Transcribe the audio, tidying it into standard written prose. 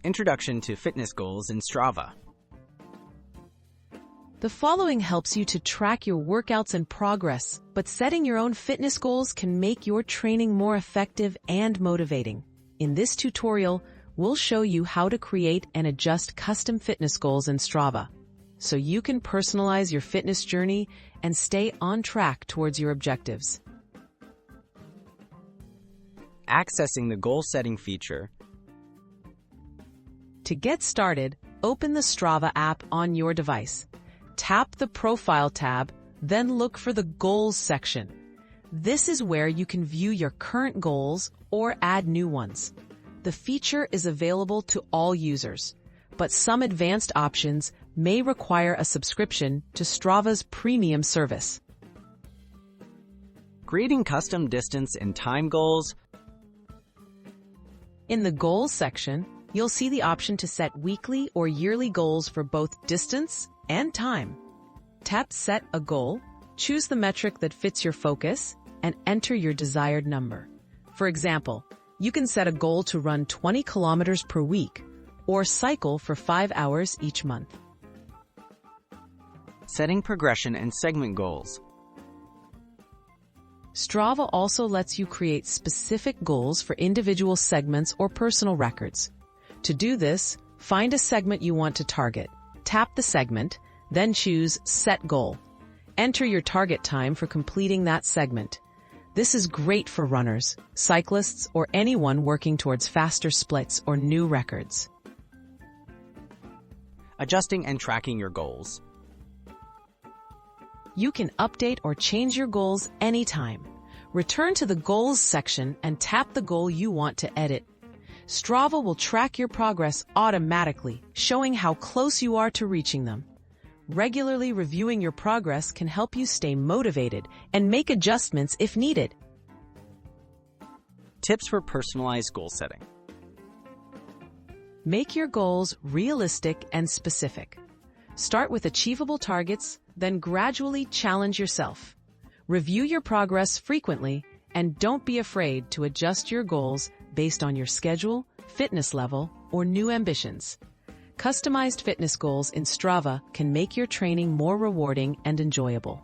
Introduction to Fitness Goals in Strava. The following helps you to track your workouts and progress, but setting your own fitness goals can make your training more effective and motivating. In this tutorial, we'll show you how to create and adjust custom fitness goals in Strava, so you can personalize your fitness journey and stay on track towards your objectives. Accessing the goal setting feature. To get started, open the Strava app on your device. Tap the Profile tab, then look for the Goals section. This is where you can view your current goals or add new ones. The feature is available to all users, but some advanced options may require a subscription to Strava's premium service. Creating custom distance and time goals. In the Goals section, you'll see the option to set weekly or yearly goals for both distance and time. Tap Set a Goal, choose the metric that fits your focus, and enter your desired number. For example, you can set a goal to run 20 kilometers per week or cycle for 5 hours each month. Setting progression and segment goals. Strava also lets you create specific goals for individual segments or personal records. To do this, find a segment you want to target. Tap the segment, then choose Set Goal. Enter your target time for completing that segment. This is great for runners, cyclists, or anyone working towards faster splits or new records. Adjusting and tracking your goals. You can update or change your goals anytime. Return to the Goals section and tap the goal you want to edit. Strava will track your progress automatically, showing how close you are to reaching them. Regularly reviewing your progress can help you stay motivated and make adjustments if needed. Tips for personalized goal setting. Make your goals realistic and specific. Start with achievable targets, then gradually challenge yourself. Review your progress frequently, and don't be afraid to adjust your goals based on your schedule, fitness level, or new ambitions. Customized fitness goals in Strava can make your training more rewarding and enjoyable.